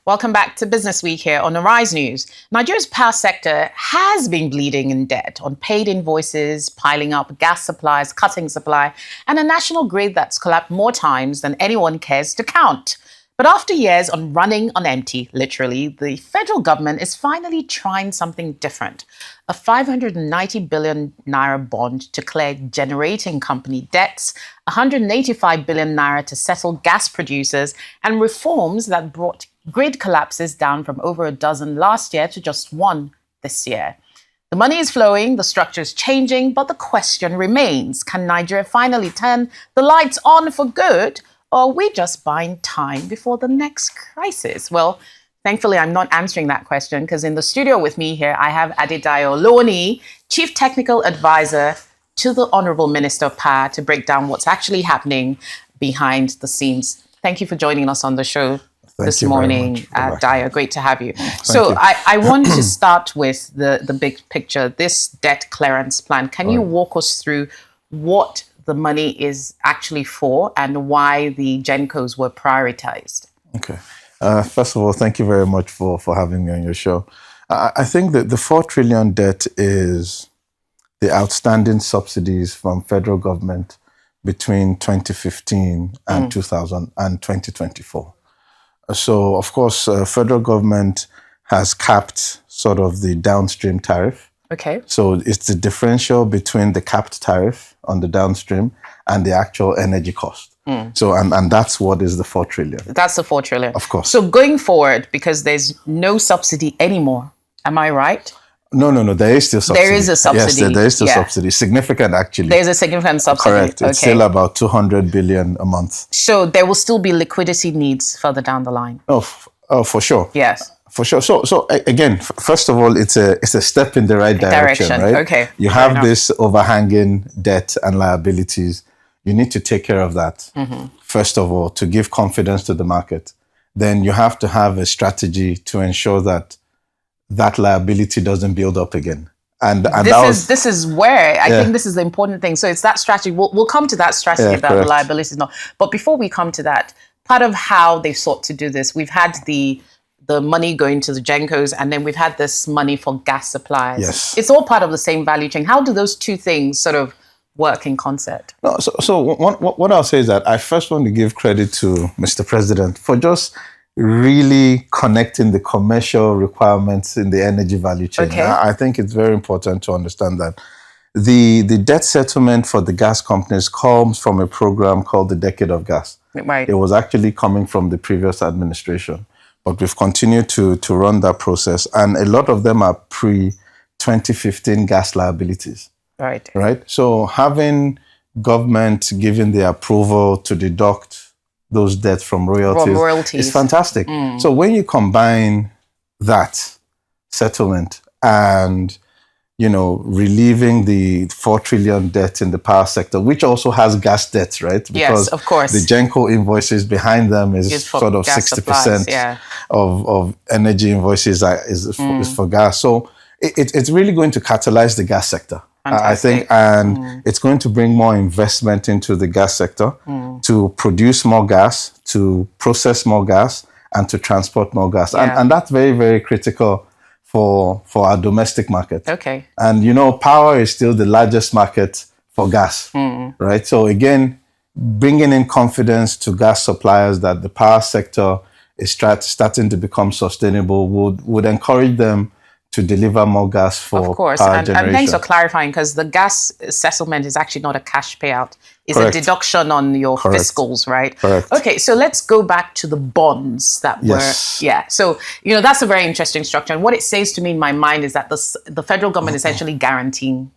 Welcome back to Business Week here on Arise News. Nigeria's power sector has been bleeding in debt on paid invoices, piling up gas supplies, cutting supply, and a national grid that's collapsed more times than anyone cares to count. But after years on running on empty, literally, the federal government is finally trying something different. A 590 billion naira bond to clear generating company debts, 185 billion naira to settle gas producers, and reforms that brought grid collapses down from over a dozen last year to just one this year. The money is flowing, the structure is changing, but the question remains, can Nigeria finally turn the lights on for good? Or are we just buying time before the next crisis? Well, thankfully, I'm not answering that question because in the studio with me here, I have Adedayo Olowoniyi, Chief Technical Advisor to the Honourable Minister of Power, to break down what's actually happening behind the scenes. Thank you for joining us on the show this morning, Dayo. Great to have you. So I want to start with the big picture, this debt clearance plan. Can you walk us through what the money is actually for and why the GenCos were prioritized? Okay. First of all, thank you very much for having me on your show. I think that the 4 trillion debt is the outstanding subsidies from federal government between 2015 and 2024. So, of course, federal government has capped sort of the downstream tariff. Okay. So it's the differential between the capped tariff on the downstream and the actual energy cost. So, and that's what is the 4 trillion. That's the 4 trillion. Of course. So going forward, because there's no subsidy anymore, am I right? No, there is still subsidy. There is a subsidy. Yes, there is still subsidy. Significant, actually. There's a significant subsidy. Correct. It's still about 200 billion a month. So there will still be liquidity needs further down the line. Oh, for sure. Yes. For sure. So again, first of all, it's a step in the right direction, right? Okay. You have this overhanging debt and liabilities. You need to take care of that, first of all, to give confidence to the market. Then you have to have a strategy to ensure that that liability doesn't build up again. And this is where I think this is the important thing. So it's that strategy. We'll come to that strategy about the liabilities now. But before we come to that, part of how they sought to do this, we've had the money going to the GenCos, and then we've had this money for gas supplies. Yes. It's all part of the same value chain. How do those two things sort of work in concert? No, so what I'll say is that I first want to give credit to Mr. President for just really connecting the commercial requirements in the energy value chain. Okay. I think it's very important to understand that the debt settlement for the gas companies comes from a program called the Decade of Gas. Right. It was actually coming from the previous administration. But we've continued to run that process. And a lot of them are pre-2015 gas liabilities. Right. Right? So having government giving the approval to deduct those debts from royalties is fantastic. So when you combine that settlement and, relieving the 4 trillion debt in the power sector, which also has gas debts, right? Because yes, of course. The GenCo invoices behind them is sort of 60% of energy invoices is for gas. So it's really going to catalyze the gas sector, I think, and it's going to bring more investment into the gas sector to produce more gas, to process more gas, and to transport more gas. And that's very, very critical for our domestic market. Okay. And, power is still the largest market for gas, right? So again, bringing in confidence to gas suppliers that the power sector is starting to become sustainable would encourage them to deliver more gas for power generation. And thanks for clarifying, because the gas settlement is actually not a cash payout. It's a deduction on your fiscals, right? Correct. Okay, so let's go back to the bonds that were, So, that's a very interesting structure. And what it says to me in my mind is that the federal government is essentially guaranteeing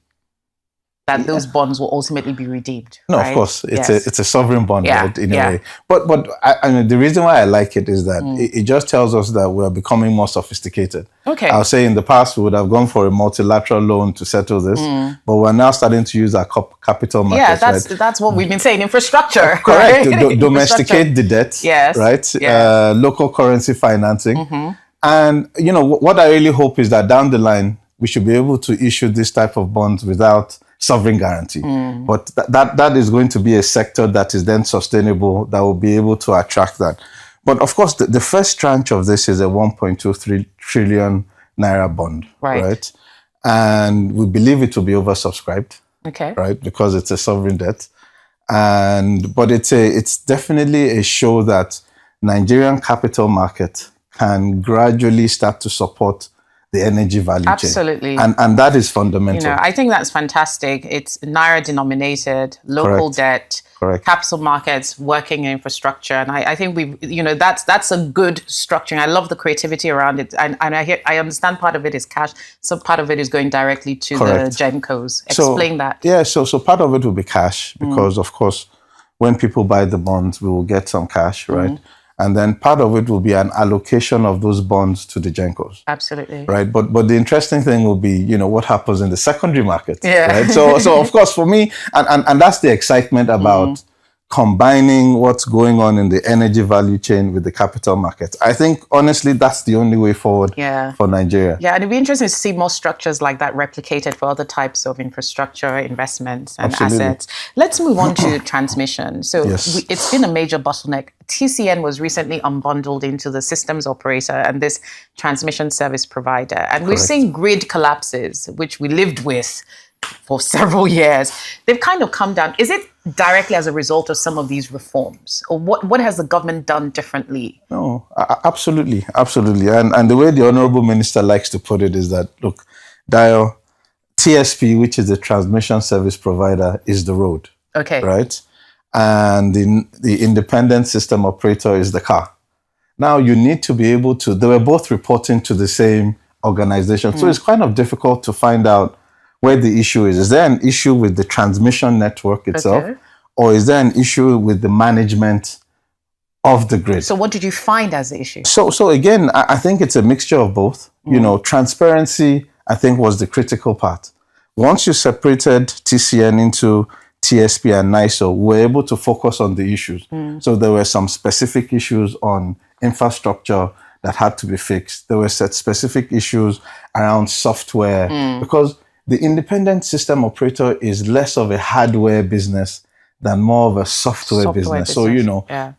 that those bonds will ultimately be redeemed. No, right? Of course, it's a sovereign bond, right, in a way. But I mean, the reason why I like it is that it just tells us that we are becoming more sophisticated. Okay. I'll say in the past we would have gone for a multilateral loan to settle this, but we're now starting to use our capital markets. Yeah, that's what we've been saying. Infrastructure. Correct. Right? Domesticate the debt. Yes. Right. Yeah. Local currency financing. And what I really hope is that down the line we should be able to issue this type of bonds without sovereign guarantee. But that is going to be a sector that is then sustainable, that will be able to attract that. But of course, the first tranche of this is a 1.23 trillion naira bond, right? And we believe it will be oversubscribed, right? Because it's a sovereign debt. But it's definitely a show that Nigerian capital market can gradually start to support the energy value chain. Absolutely. And that is fundamental. I think that's fantastic. It's naira denominated, local debt, capital markets, working infrastructure. And I think that's a good structure. I love the creativity around it. And I understand part of it is cash. So part of it is going directly to the Gencos. Explain that. Yeah, so part of it will be cash because, of course, when people buy the bonds, we will get some cash, right? And then part of it will be an allocation of those bonds to the Gencos. Absolutely. Right. But the interesting thing will be, what happens in the secondary market. Yeah. Right. So of course, for me, and that's the excitement about combining what's going on in the energy value chain with the capital markets. I think, honestly, that's the only way forward for Nigeria. Yeah, and it'd be interesting to see more structures like that replicated for other types of infrastructure, investments, and assets. Let's move on to transmission. So it's been a major bottleneck. TCN was recently unbundled into the systems operator and this transmission service provider. And we've seen grid collapses, which we lived with for several years. They've kind of come down. Is it directly as a result of some of these reforms? Or what has the government done differently? No, absolutely. And the way the Honorable Minister likes to put it is that, look, Dio, TSP, which is the transmission service provider, is the road. Okay. Right? And the independent system operator is the car. Now, you need to be able to, they were both reporting to the same organization. So it's kind of difficult to find out where the issue is. Is there an issue with the transmission network itself? Or is there an issue with the management of the grid? So what did you find as the issue? So again, I think it's a mixture of both. Transparency, I think, was the critical part. Once you separated TCN into TSP and NISO, we were able to focus on the issues. So there were some specific issues on infrastructure that had to be fixed. There were specific issues around software because the independent system operator is less of a hardware business than more of a software business. So,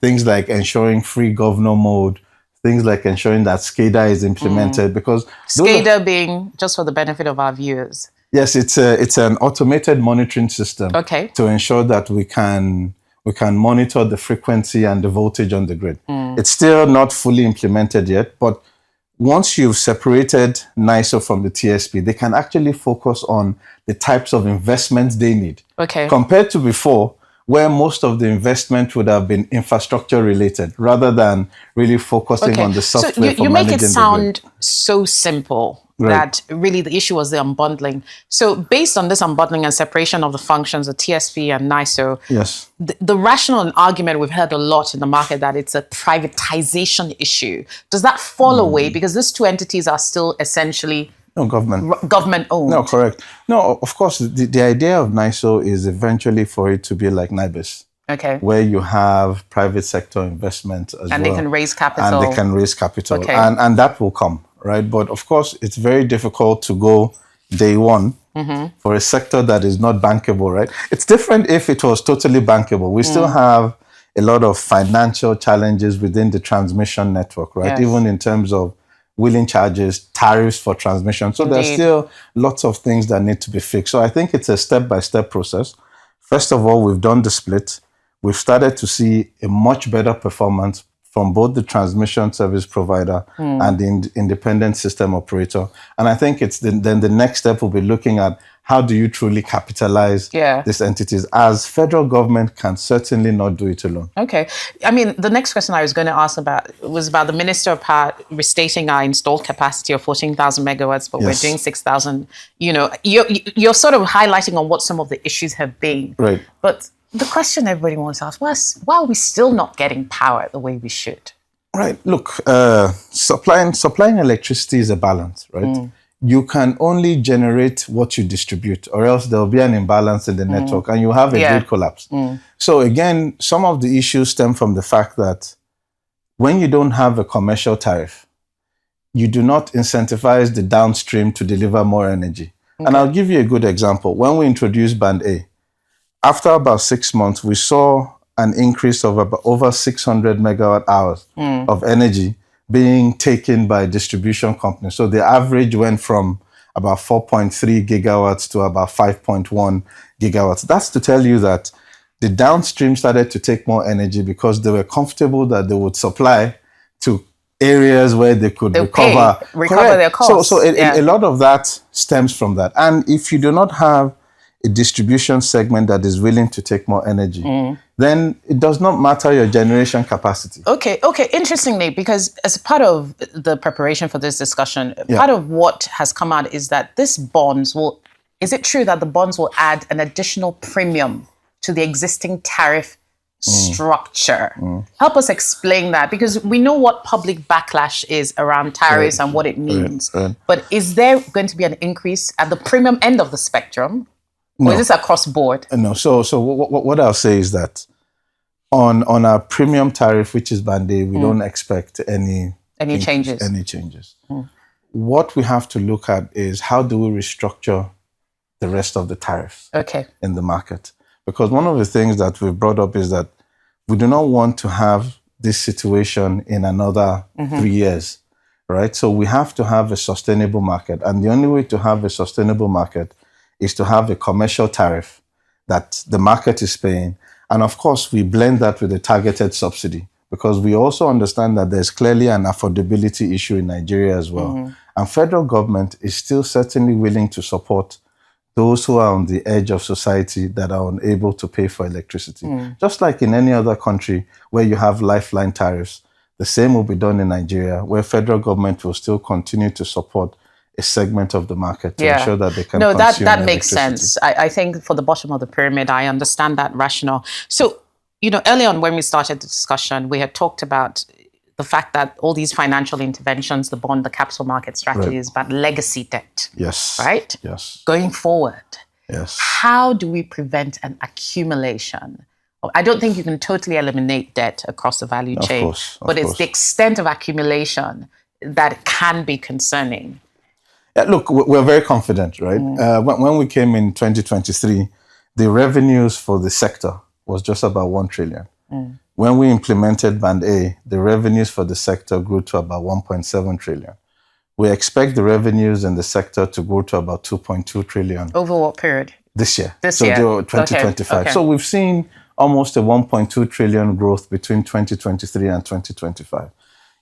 things like ensuring free governor mode, things like ensuring that SCADA is implemented because... SCADA being, just for the benefit of our viewers. Yes, it's an automated monitoring system to ensure that we can monitor the frequency and the voltage on the grid. It's still not fully implemented yet, but once you've separated NISO from the TSP, they can actually focus on the types of investments they need. Compared to before, where most of the investment would have been infrastructure related rather than really focusing on the software. So you make it sound so simple that really the issue was the unbundling. So based on this unbundling and separation of the functions of TSP and NISO, the rationale and argument we've heard a lot in the market that it's a privatization issue. Does that fall away? Because these two entities are still essentially government owned. No, correct. No, of course, the idea of NISO is eventually for it to be like NIBIS. Where you have private sector investment as well. And they can raise capital. And that will come, right? But of course, it's very difficult to go day one for a sector that is not bankable, right? It's different if it was totally bankable. We still have a lot of financial challenges within the transmission network, right? Even in terms of wheeling charges, tariffs for transmission. So there's still lots of things that need to be fixed. So I think it's a step-by-step process. First of all, we've done the split. We've started to see a much better performance from both the transmission service provider and the independent system operator. And I think it's then the next step will be looking at how do you truly capitalize these entities, as federal government can certainly not do it alone. I mean, the next question I was going to ask about was about the Minister of Power restating our installed capacity of 14,000 megawatts, but we're doing 6,000. You're sort of highlighting on what some of the issues have been. Right. But the question everybody wants to ask was, why are we still not getting power the way we should? Right. Look, supplying electricity is a balance, right? You can only generate what you distribute, or else there'll be an imbalance in the network and you have a grid collapse. So again, some of the issues stem from the fact that when you don't have a commercial tariff, you do not incentivize the downstream to deliver more energy. And I'll give you a good example. When we introduced Band A, after about 6 months, we saw an increase of about over 600 megawatt hours of energy being taken by distribution companies. So the average went from about 4.3 gigawatts to about 5.1 gigawatts. That's to tell you that the downstream started to take more energy because they were comfortable that they would supply to areas where they could recover their costs. So a lot of that stems from that. And if you do not have a distribution segment that is willing to take more energy, then it does not matter your generation capacity. Okay. Interestingly, because as part of the preparation for this discussion, part of what has come out is that this bonds will, is it true that the bonds will add an additional premium to the existing tariff structure? Help us explain that, because we know what public backlash is around tariffs and what it means. But is there going to be an increase at the premium end of the spectrum? No. Or is this across board? No. So what I'll say is that on our premium tariff, which is band A, we don't expect any changes. What we have to look at is how do we restructure the rest of the tariffs in the market? Because one of the things that we've brought up is that we do not want to have this situation in another 3 years, right? So we have to have a sustainable market. And the only way to have a sustainable market is to have a commercial tariff that the market is paying. And of course, we blend that with a targeted subsidy, because we also understand that there's clearly an affordability issue in Nigeria as well. And federal government is still certainly willing to support those who are on the edge of society that are unable to pay for electricity. Just like in any other country where you have lifeline tariffs, the same will be done in Nigeria, where federal government will still continue to support a segment of the market to ensure that they can consume that makes sense. I think for the bottom of the pyramid, I understand that rationale. So, early on when we started the discussion, we had talked about the fact that all these financial interventions, the bond, the capital market strategy is about legacy debt. Yes. Right? Yes. Going forward, how do we prevent an accumulation? I don't think you can totally eliminate debt across the value chain, but it's the extent of accumulation that can be concerning. Look, we're very confident, right? When we came in 2023, the revenues for the sector was just about 1 trillion. When we implemented Band A, the revenues for the sector grew to about 1.7 trillion. We expect the revenues in the sector to grow to about 2.2 trillion. Over what period? This year. This year. 2025. Okay. So we've seen almost a 1.2 trillion growth between 2023 and 2025.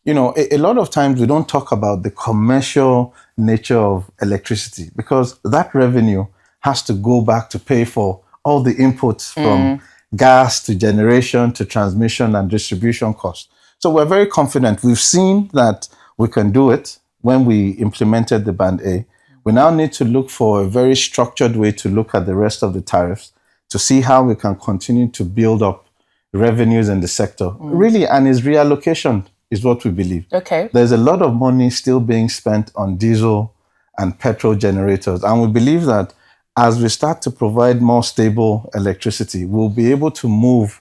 A lot of times we don't talk about the commercial nature of electricity, because that revenue has to go back to pay for all the inputs from gas to generation to transmission and distribution costs. So we're very confident. We've seen that we can do it when we implemented the Band A. We now need to look for a very structured way to look at the rest of the tariffs to see how we can continue to build up revenues in the sector. Really, and its reallocation is what we believe. There's a lot of money still being spent on diesel and petrol generators. And we believe that as we start to provide more stable electricity, we'll be able to move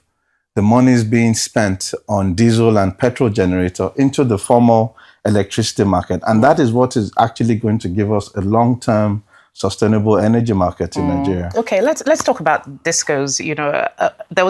the monies being spent on diesel and petrol generator into the formal electricity market. And that is what is actually going to give us a long-term sustainable energy market in Nigeria. Okay, let's talk about discos. There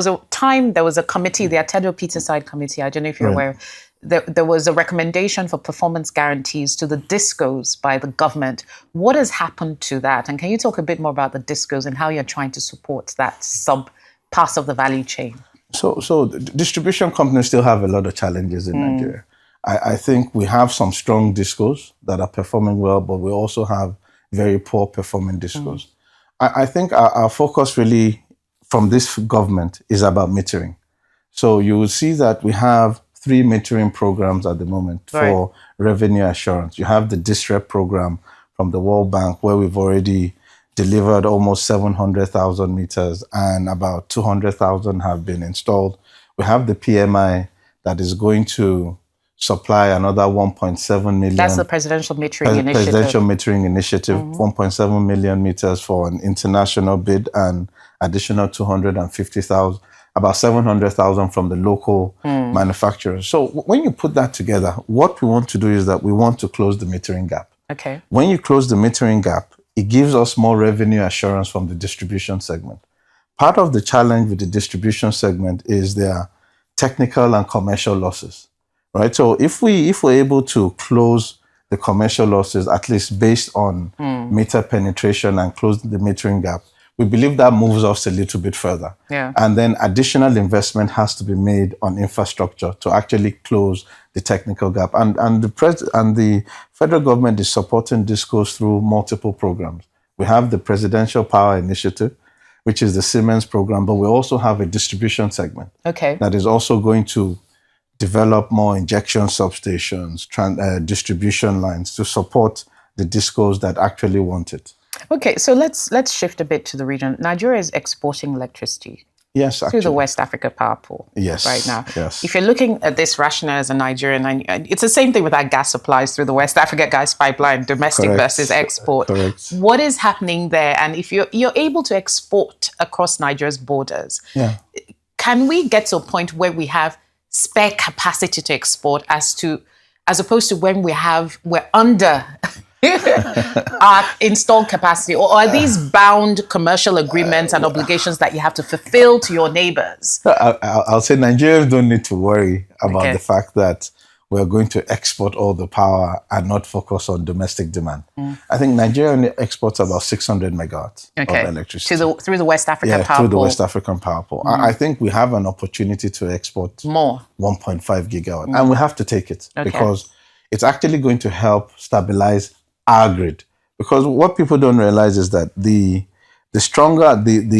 was a committee, the Atedo Peterside Committee, I don't know if you're aware. There was a recommendation for performance guarantees to the discos by the government. What has happened to that? And can you talk a bit more about the discos and how you're trying to support that sub-pass of the value chain? So distribution companies still have a lot of challenges in Nigeria. I think we have some strong discos that are performing well, but we also have very poor performing discos. I think our focus really from this government is about metering. So you will see that we have 3 metering programs at the moment for revenue assurance. You have the DISREP program from the World Bank, where we've already delivered almost 700,000 meters and about 200,000 have been installed. We have the PMI that is going to supply another 1.7 million. That's the Presidential Metering Initiative. Presidential Metering Initiative, 1.7 million meters for an international bid and additional 250,000, about 700,000 from the local manufacturers. So when you put that together, what we want to do is that we want to close the metering gap. When you close the metering gap, it gives us more revenue assurance from the distribution segment. Part of the challenge with the distribution segment is their technical and commercial losses, right? So if we're able to close the commercial losses, at least based on meter penetration and close the metering gap, we believe that moves us a little bit further. Yeah. And then additional investment has to be made on infrastructure to actually close the technical gap. And the federal government is supporting DISCOs through multiple programs. We have the Presidential Power Initiative, which is the Siemens program, but we also have a distribution segment that is also going to develop more injection substations, distribution lines to support the DISCOs that actually want it. Okay, so let's shift a bit to the region. Nigeria is exporting electricity. Yes, actually. To the West Africa Power Pool. Yes. Right now. Yes. If you're looking at this rationale as a Nigerian, it's the same thing with our gas supplies through the West Africa gas pipeline, domestic versus export. Correct. What is happening there? And if you're able to export across Nigeria's borders, can we get to a point where we have spare capacity to export as opposed to when we're under our installed capacity, or are these bound commercial agreements and obligations that you have to fulfill to your neighbors? I'll say Nigerians don't need to worry about the fact that we're going to export all the power and not focus on domestic demand. I think Nigeria only exports about 600 megawatts of electricity. Through the West African Power Pool. Through the West African Power Pool. I think we have an opportunity to export more, 1.5 gigawatt, and we have to take it because it's actually going to help stabilize our grid. Because what people don't realize is that the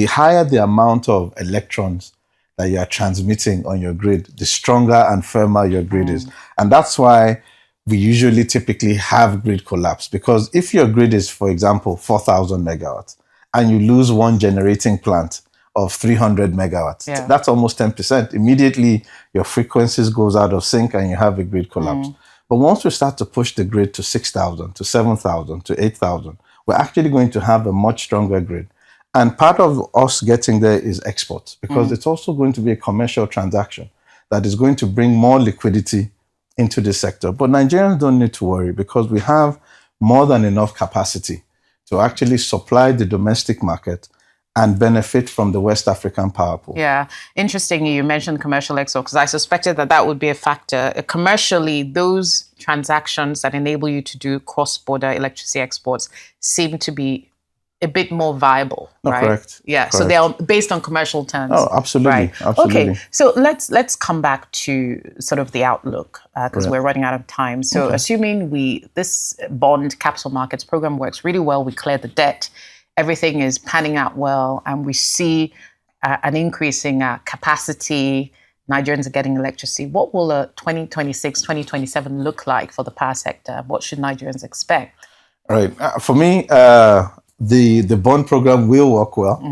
higher the amount of electrons that you are transmitting on your grid, the stronger and firmer your grid is. And that's why we usually typically have grid collapse. Because if your grid is, for example, 4,000 megawatts, and you lose one generating plant of 300 megawatts, that's almost 10%. Immediately, your frequencies goes out of sync and you have a grid collapse. But once we start to push the grid to 6,000, to 7,000, to 8,000, we're actually going to have a much stronger grid. And part of us getting there is exports, because it's also going to be a commercial transaction that is going to bring more liquidity into the sector. But Nigerians don't need to worry because we have more than enough capacity to actually supply the domestic market and benefit from the West African Power Pool. Yeah, interesting you mentioned commercial export, because I suspected that would be a factor. Commercially, those transactions that enable you to do cross-border electricity exports seem to be a bit more viable, right? Correct. Yeah, correct. So they are based on commercial terms. Oh, absolutely. Right. Absolutely. Okay, so let's come back to sort of the outlook, because we're running out of time. So assuming this bond capital markets program works really well, we clear the debt, everything is panning out well, and we see an increasing capacity, Nigerians are getting electricity. What will 2026, 2027 look like for the power sector? What should Nigerians expect? Right. For me, the bond program will work well,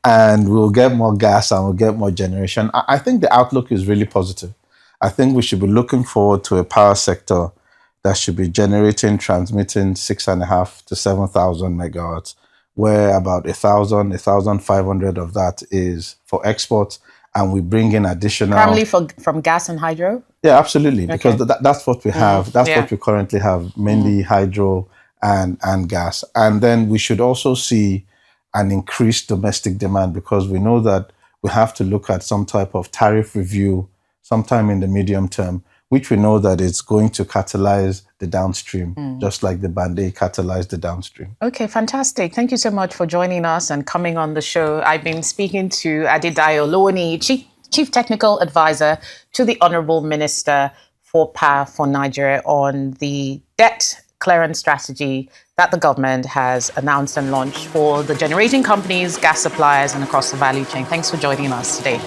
and we'll get more gas and we'll get more generation. I think the outlook is really positive. I think we should be looking forward to a power sector that should be generating, transmitting 6,500 to 7,000 megawatts, where about 1,500 of that is for exports, and we bring in additional... Primarily from gas and hydro? Yeah, absolutely, because that's what we have. That's what we currently have, mainly hydro and gas. And then we should also see an increased domestic demand, because we know that we have to look at some type of tariff review sometime in the medium term, which we know that it's going to catalyze the downstream, just like the Band-Aid catalyzed the downstream. Okay, fantastic. Thank you so much for joining us and coming on the show. I've been speaking to Adedayo Olowoniyi, Chief Technical Advisor to the Honourable Minister for Power for Nigeria, on the debt clearance strategy that the government has announced and launched for the generating companies, gas suppliers, and across the value chain. Thanks for joining us today.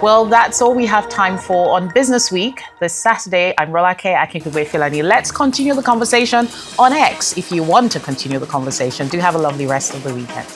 Well, that's all we have time for on Business Week. This Saturday, I'm Rolake Akinkunwe-Filani. Let's continue the conversation on X. If you want to continue the conversation, do have a lovely rest of the weekend.